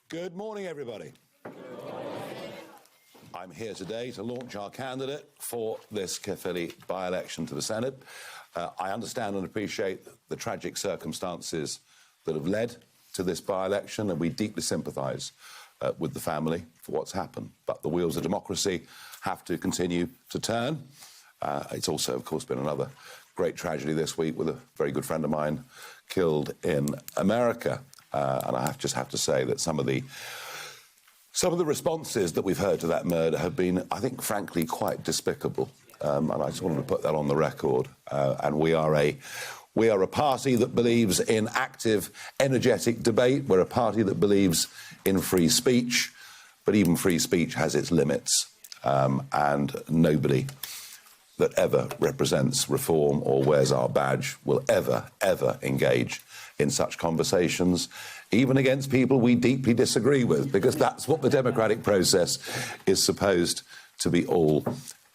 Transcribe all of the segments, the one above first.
Good morning, everybody. I'm here today to launch our candidate for this Caerphilly by-election to the Senate. I understand and appreciate the tragic circumstances that have led to this by-election, and we deeply sympathise with the family for what's happened. But the wheels of democracy have to continue to turn. It's also, of course, been another great tragedy this week with a very good friend of mine killed in America. And I just have to say that some of the responses that we've heard to that murder have been, I think, frankly, quite despicable. And I just wanted to put that on the record. And we are a party that believes in active, energetic debate. We're a party that believes in free speech. But even free speech has its limits. And nobody that ever represents reform or wears our badge will ever engage in such conversations, even against people we deeply disagree with, because that's what the democratic process is supposed to be all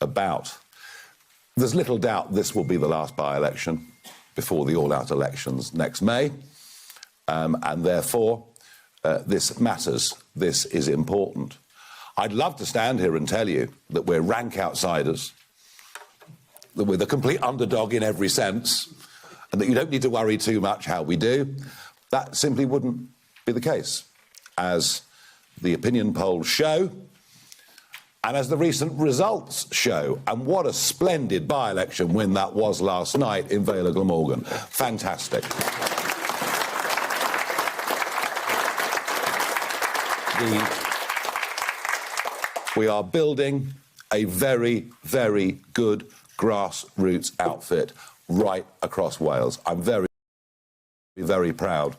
about. There's little doubt this will be the last by-election before the all-out elections next May, and therefore this matters. This is important. I'd love to stand here and tell you that we're rank outsiders, that we're the complete underdog in every sense, and that you don't need to worry too much how we do. That simply wouldn't be the case, as the opinion polls show, and as the recent results show. And what a splendid by-election win that was last night in Vale of Glamorgan. Fantastic. We are building a very, very good grassroots outfit right across Wales. I'm very, very proud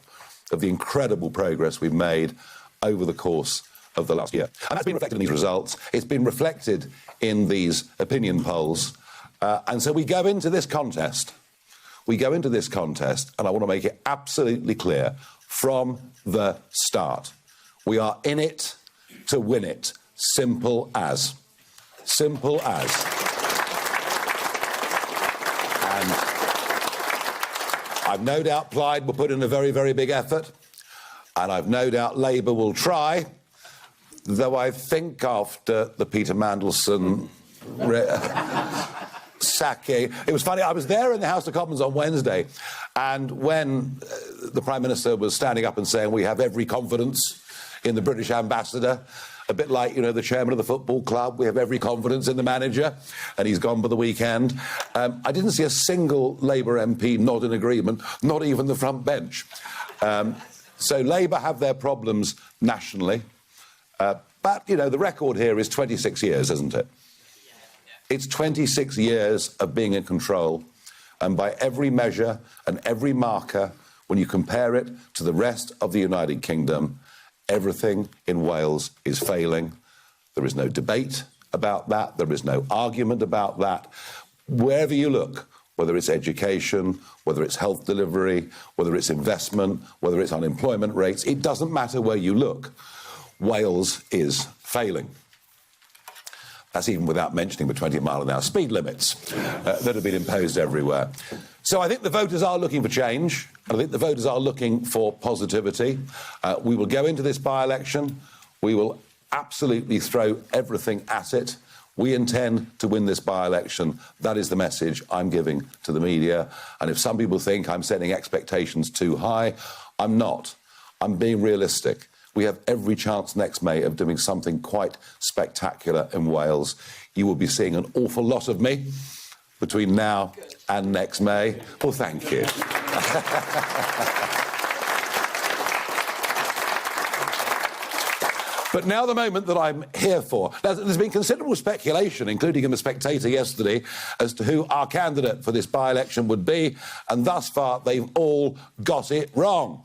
of the incredible progress we've made over the course of the last year. And that's been reflected in these results. It's been reflected in these opinion polls. And so we go into this contest. And I want to make it absolutely clear from the start. We are in it to win it. Simple as. Simple as. And I've no doubt Plaid will put in a very, very big effort, and I've no doubt Labour will try, though I think after the Peter Mandelson sacking... It was funny, I was there in the House of Commons on Wednesday, and when the Prime Minister was standing up and saying we have every confidence in the British ambassador, a bit like, the chairman of the football club, we have every confidence in the manager, and he's gone for the weekend. I didn't see a single Labour MP nod in agreement, not even the front bench. So Labour have their problems nationally. But, the record here is 26 years, isn't it? It's 26 years of being in control, and by every measure and every marker, when you compare it to the rest of the United Kingdom, everything in Wales is failing. There is no debate about that. There is no argument about that. Wherever you look, whether it's education, whether it's health delivery, whether it's investment, whether it's unemployment rates, it doesn't matter where you look. Wales is failing. That's even without mentioning the 20-mile-an-hour speed limits that have been imposed everywhere. So I think the voters are looking for change. I think the voters are looking for positivity. We will go into this by-election. We will absolutely throw everything at it. We intend to win this by-election. That is the message I'm giving to the media. And if some people think I'm setting expectations too high, I'm not. I'm being realistic. We have every chance next May of doing something quite spectacular in Wales. You will be seeing an awful lot of me between now and next May. Well, thank you. But now the moment that I'm here for. Now, there's been considerable speculation, including in The Spectator yesterday, as to who our candidate for this by-election would be, and thus far they've all got it wrong.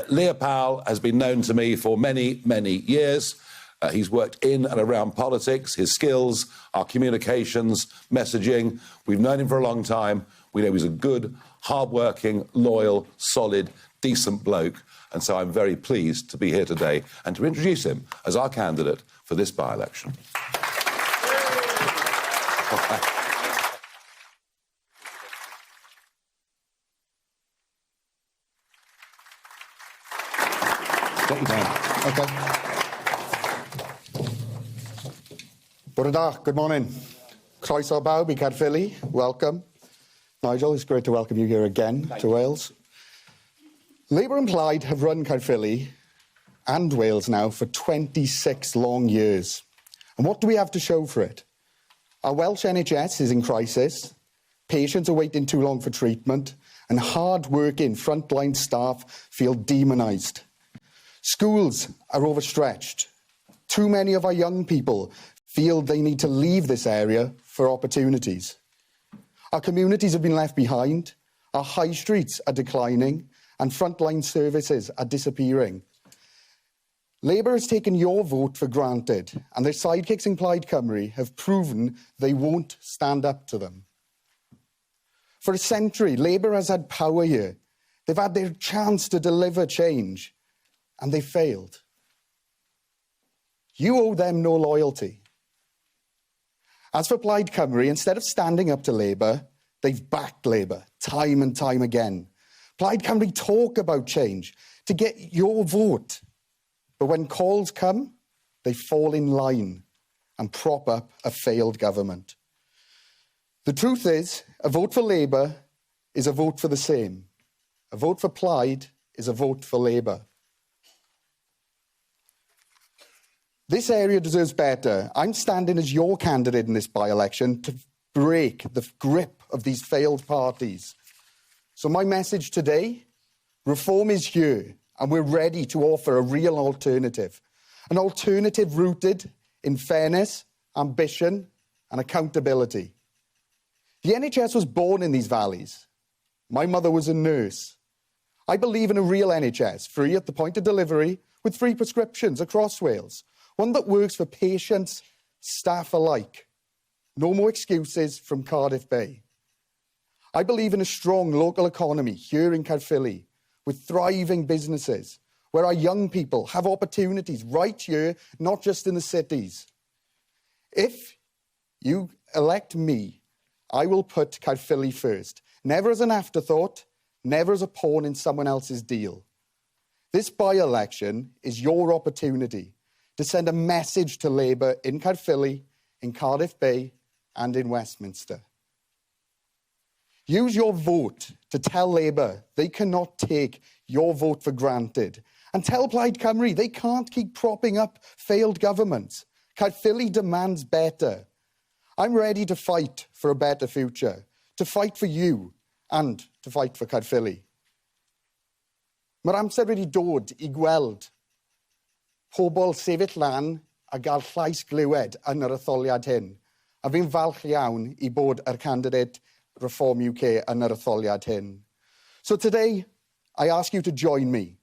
Lear Powell has been known to me for many, many years. He's worked in and around politics. His skills, our communications, messaging, we've known him for a long time. We know he's a good, hard-working, loyal, solid, decent bloke. And so I'm very pleased to be here today and to introduce him as our candidate for this by-election. Yeah. Okay. Bore da, good morning. Croeso bawb I Caerphilly, welcome. Nigel, it's great to welcome you here again to Wales. Labour and Plaid have run Caerphilly and Wales now for 26 long years. And what do we have to show for it? Our Welsh NHS is in crisis, patients are waiting too long for treatment, and hard-working frontline staff feel demonised. Schools are overstretched. Too many of our young people feel they need to leave this area for opportunities. Our communities have been left behind, our high streets are declining, and frontline services are disappearing. Labour has taken your vote for granted, and their sidekicks in Plaid Cymru have proven they won't stand up to them. For a century, Labour has had power here. They've had their chance to deliver change, and they failed. You owe them no loyalty. As for Plaid Cymru, instead of standing up to Labour, they've backed Labour time and time again. Plaid Cymru talk about change to get your vote. But when calls come, they fall in line and prop up a failed government. The truth is, a vote for Labour is a vote for the same. A vote for Plaid is a vote for Labour. This area deserves better. I'm standing as your candidate in this by-election to break the grip of these failed parties. So my message today, reform is here, and we're ready to offer a real alternative. An alternative rooted in fairness, ambition, and accountability. The NHS was born in these valleys. My mother was a nurse. I believe in a real NHS, free at the point of delivery, with free prescriptions across Wales. One that works for patients, staff alike. No more excuses from Cardiff Bay. I believe in a strong local economy here in Caerphilly, with thriving businesses, where our young people have opportunities right here, not just in the cities. If you elect me, I will put Caerphilly first, never as an afterthought, never as a pawn in someone else's deal. This by-election is your opportunity to send a message to Labour in Caerphilly, in Cardiff Bay, and in Westminster. Use your vote to tell Labour they cannot take your vote for granted. And tell Plaid Cymru they can't keep propping up failed governments. Caerphilly demands better. I'm ready to fight for a better future, to fight for you and to fight for Caerphilly. Mae'r amser wedi dod I gweld pobl sefyll lan a gael llais glywed yn yr etholiad hyn. A fi'n falch iawn I bod yr candidate Reform UK yn yr etholiad hyn. So today, I ask you to join me.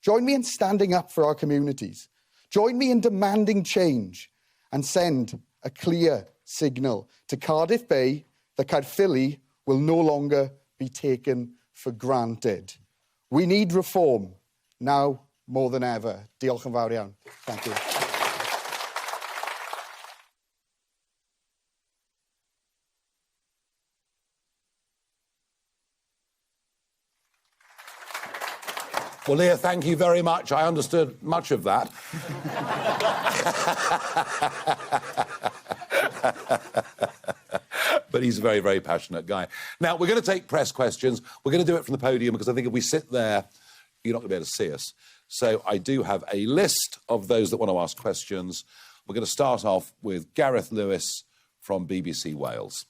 Join me in standing up for our communities. Join me in demanding change and send a clear signal to Cardiff Bay that Caerphilly will no longer be taken for granted. We need reform now more than ever. Diolch yn fawr iawn. Thank you. Well, Leah, thank you very much. I understood much of that. But he's a very, very passionate guy. Now, we're going to take press questions. We're going to do it from the podium because I think if we sit there, you're not going to be able to see us. So I do have a list of those that want to ask questions. We're going to start off with Gareth Lewis from BBC Wales.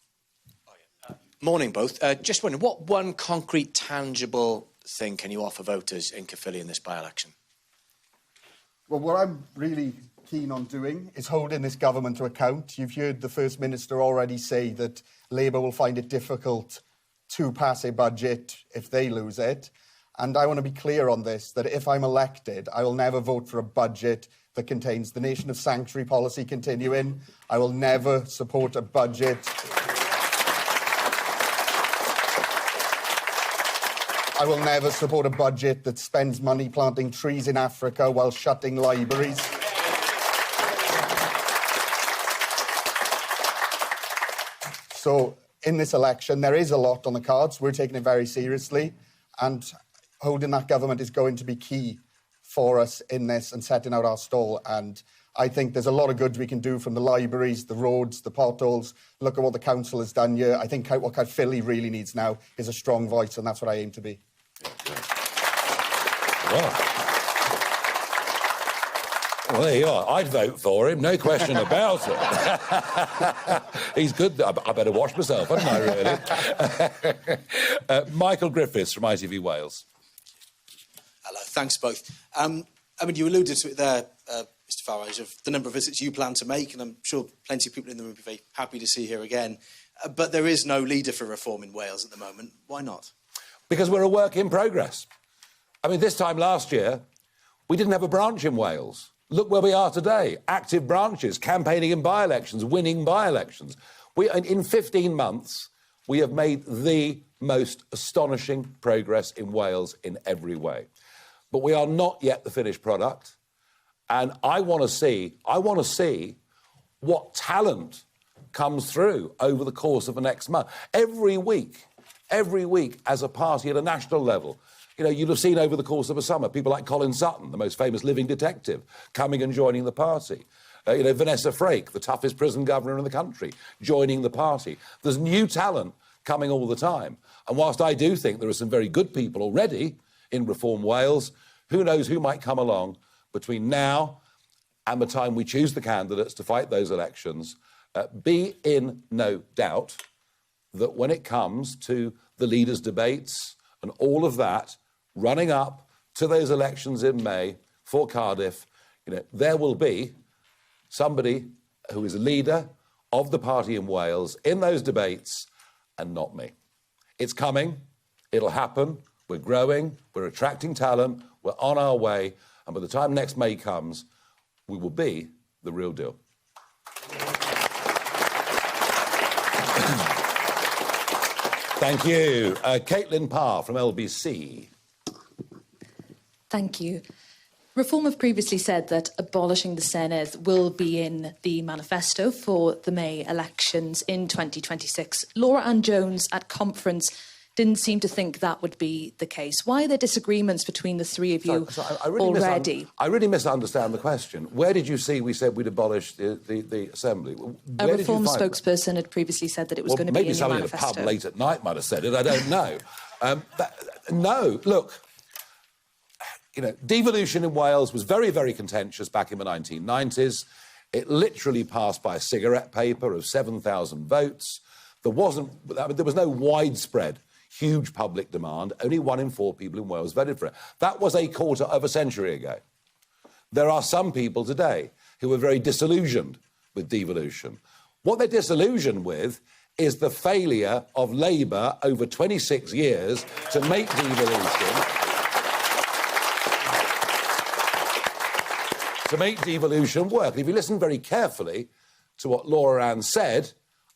Morning, both. Just wondering, what one concrete, tangible thing can you offer voters in Caerphilly in this by-election? Well, what I'm really keen on doing is holding this government to account. You've heard the First Minister already say that Labour will find it difficult to pass a budget if they lose it. And I want to be clear on this, that if I'm elected, I will never vote for a budget that contains the nation of sanctuary policy continuing. I will never support a budget. I will never support a budget that spends money planting trees in Africa while shutting libraries. So in this election, there is a lot on the cards. We're taking it very seriously. And holding that government is going to be key for us in this and setting out our stall. And I think there's a lot of good we can do, from the libraries, the roads, the potholes. Look at what the council has done here. I think what Caerphilly really needs now is a strong voice, and that's what I aim to be. Well, there you are. I'd vote for him, no question about it. He's good. I better watch myself, hadn't I, really? Michael Griffiths from ITV Wales. Hello, thanks both. I mean, you alluded to it there, Mr Farage, of the number of visits you plan to make, and I'm sure plenty of people in the room would be very happy to see you here again. But there is no leader for reform in Wales at the moment. Why not? Because we're a work in progress. I mean, this time last year, we didn't have a branch in Wales. Look where we are today. Active branches, campaigning in by-elections, winning by-elections. In 15 months, we have made the most astonishing progress in Wales in every way. But we are not yet the finished product. And I want to see what talent comes through over the course of the next month. Every week, as a party at a national level, you know, you'll have seen over the course of a summer people like Colin Sutton, the most famous living detective, coming and joining the party. Vanessa Frake, the toughest prison governor in the country, joining the party. There's new talent coming all the time. And whilst I do think there are some very good people already in Reform Wales, who knows who might come along between now and the time we choose the candidates to fight those elections. Be in no doubt that when it comes to the leaders' debates and all of that, running up to those elections in May for Cardiff, there will be somebody who is a leader of the party in Wales in those debates, and not me. It's coming. It'll happen. We're growing. We're attracting talent. We're on our way. And by the time next May comes, we will be the real deal. Thank you. Caitlin Parr from LBC. Thank you. Reform have previously said that abolishing the Senedd will be in the manifesto for the May elections in 2026. Laura Ann Jones at conference didn't seem to think that would be the case. Why are there disagreements between the three of you already? I really misunderstand the question. Where did you see we said we'd abolish the Assembly? A Reform spokesperson had previously said that it was going to be in the manifesto. Maybe somebody at a pub late at night might have said it, I don't know. No, look, devolution in Wales was very, very contentious back in the 1990s. It literally passed by a cigarette paper of 7,000 votes. There was no widespread huge public demand. Only 1 in 4 people in Wales voted for it. That was a quarter of a century ago. There are some people today who are very disillusioned with devolution. What they're disillusioned with is the failure of Labour over 26 years to make devolution work. And if you listen very carefully to what Laura Ann said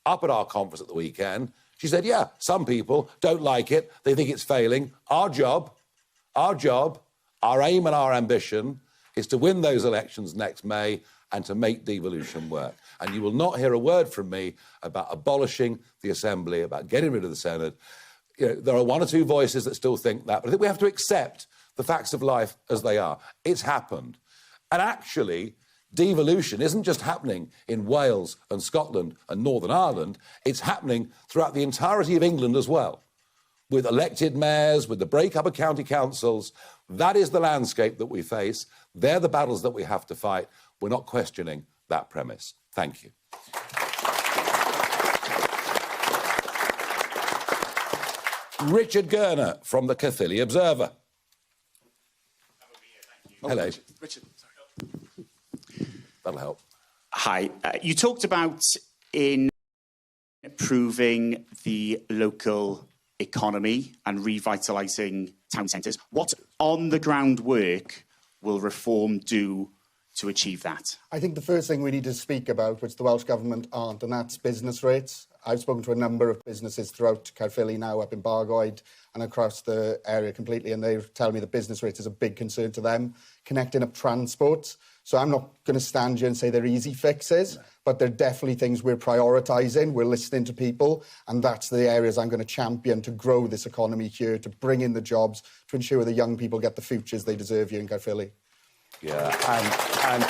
up at our conference at the weekend, she said, yeah, some people don't like it. They think it's failing. Our job, our aim and our ambition is to win those elections next May and to make devolution work. And you will not hear a word from me about abolishing the Assembly, about getting rid of the Senedd. There are 1 or 2 voices that still think that, but I think we have to accept the facts of life as they are. It's happened. And actually, devolution isn't just happening in Wales and Scotland and Northern Ireland, it's happening throughout the entirety of England as well, with elected mayors, with the breakup of county councils. That is the landscape that we face. They're the battles that we have to fight. We're not questioning that premise. Thank you. Richard Gurner from the Caerphilly Observer. Hello. Richard, sorry. That'll help. Hi. You talked about improving the local economy and revitalising town centres. What on-the-ground work will Reform do to achieve that? I think the first thing we need to speak about, which the Welsh Government aren't, and that's business rates. I've spoken to a number of businesses throughout Caerphilly now, up in Bargoed and across the area completely, and they tell me that business rates is a big concern to them, connecting up transport. So I'm not going to stand here and say they're easy fixes, but but they're definitely things we're prioritising. We're listening to people, and that's the areas I'm going to champion to grow this economy here, to bring in the jobs, to ensure the young people get the futures they deserve here in Caerphilly. Yeah, and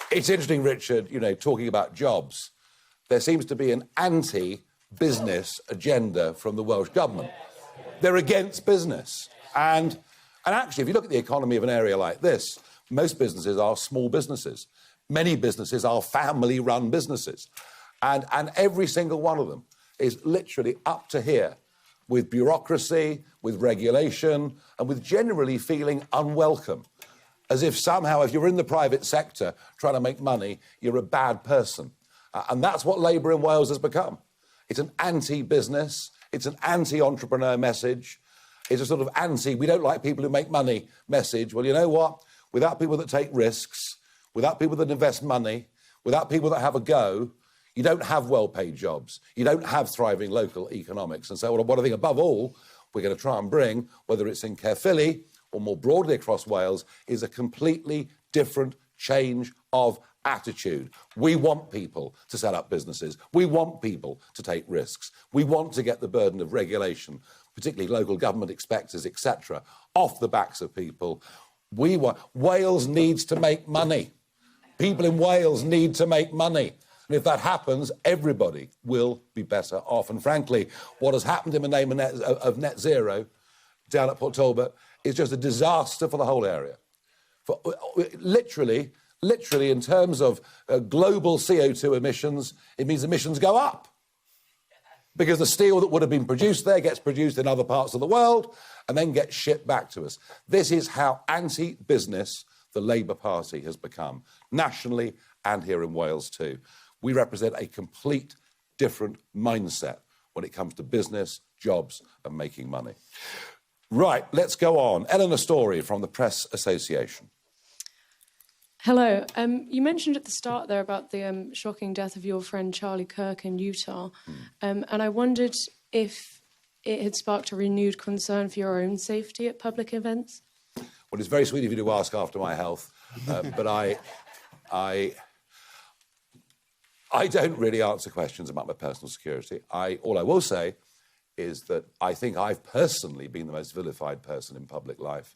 it's interesting, Richard, you know, talking about jobs. There seems to be an anti-business agenda from the Welsh Government. They're against business. And actually, if you look at the economy of an area like this, most businesses are small businesses. Many businesses are family-run businesses. And every single one of them is literally up to here with bureaucracy, with regulation, and with generally feeling unwelcome. As if somehow, if you're in the private sector trying to make money, you're a bad person. And that's what Labour in Wales has become. It's an anti-business, it's an anti-entrepreneur message, it's a sort of we don't like people who make money message. Well, you know what? Without people that take risks, without people that invest money, without people that have a go, you don't have well-paid jobs. You don't have thriving local economics. And so what I think above all we're going to try and bring, whether it's in Caerphilly or more broadly across Wales, is a completely different change of attitude. We want people to set up businesses. We want people to take risks. We want to get the burden of regulation, particularly local government inspectors, etc., off the backs of people. Wales needs to make money. People in Wales need to make money. And if that happens, everybody will be better off. And frankly, what has happened in the name of net zero down at Port Talbot is just a disaster for the whole area. Literally, in terms of global CO2 emissions, it means emissions go up. Because the steel that would have been produced there gets produced in other parts of the world and then gets shipped back to us. This is how anti-business the Labour Party has become, nationally and here in Wales too. We represent a complete different mindset when it comes to business, jobs and making money. Right, let's go on. Eleanor Story from the Press Association. Hello. You mentioned at the start there about the shocking death of your friend Charlie Kirk in Utah. And I wondered if it had sparked a renewed concern for your own safety at public events. Well, it's very sweet of you to ask after my health, but I don't really answer questions about my personal security. All I will say is that I think I've personally been the most vilified person in public life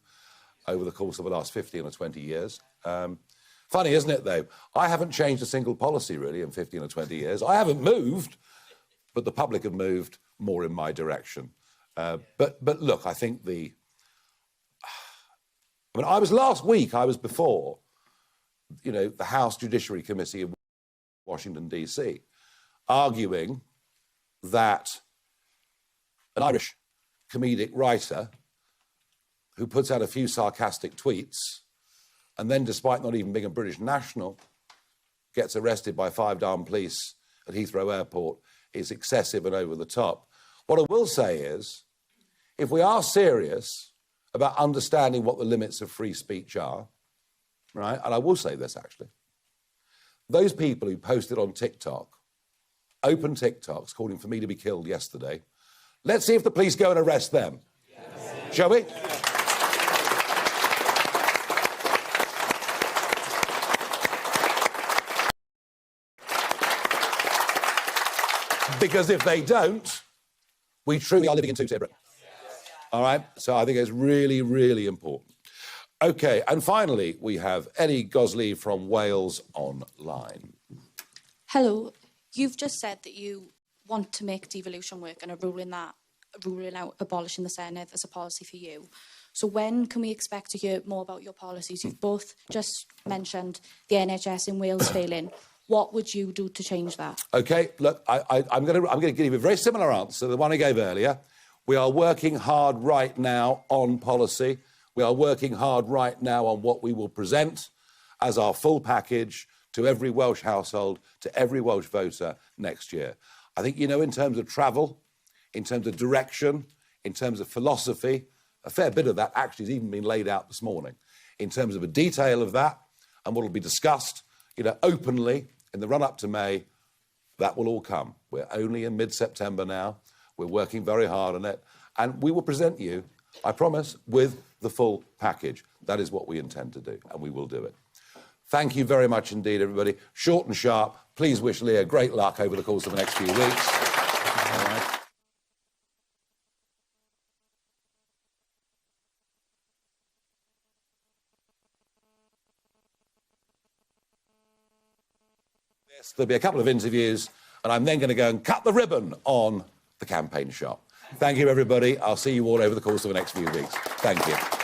over the course of the last 15 or 20 years. Funny, isn't it, though? I haven't changed a single policy, really, in 15 or 20 years. I haven't moved, but the public have moved more in my direction. But look, I think last week, I was before, the House Judiciary Committee in Washington, D.C., arguing that an Irish comedic writer who puts out a few sarcastic tweets and then, despite not even being a British national, gets arrested by 5 armed police at Heathrow Airport is excessive and over the top. What I will say is, if we are serious about understanding what the limits of free speech are, right, and I will say this actually, those people who posted on TikTok, open TikToks calling for me to be killed yesterday, let's see if the police go and arrest them. Yes. Shall we? Because if they don't, we truly are living in two-tier Britain. All right? So I think it's really, really important. OK, and finally, we have Ellie Gosley from Wales Online. Hello. You've just said that you want to make devolution work and are ruling out abolishing the Senedd as a policy for you. So when can we expect to hear more about your policies? You've both just mentioned the NHS in Wales failing. What would you do to change that? OK, look, I'm going to give you a very similar answer to the one I gave earlier. We are working hard right now on policy. We are working hard right now on what we will present as our full package to every Welsh household, to every Welsh voter next year. I think, in terms of travel, in terms of direction, in terms of philosophy, a fair bit of that actually has even been laid out this morning. In terms of a detail of that and what will be discussed, openly in the run-up to May, that will all come. We're only in mid-September now. We're working very hard on it. And we will present you, I promise, with the full package. That is what we intend to do, and we will do it. Thank you very much indeed, everybody. Short and sharp. Please wish Leah great luck over the course of the next few weeks. All right. Yes, there'll be a couple of interviews, and I'm then going to go and cut the ribbon on the campaign shop. Thank you, everybody. I'll see you all over the course of the next few weeks. Thank you.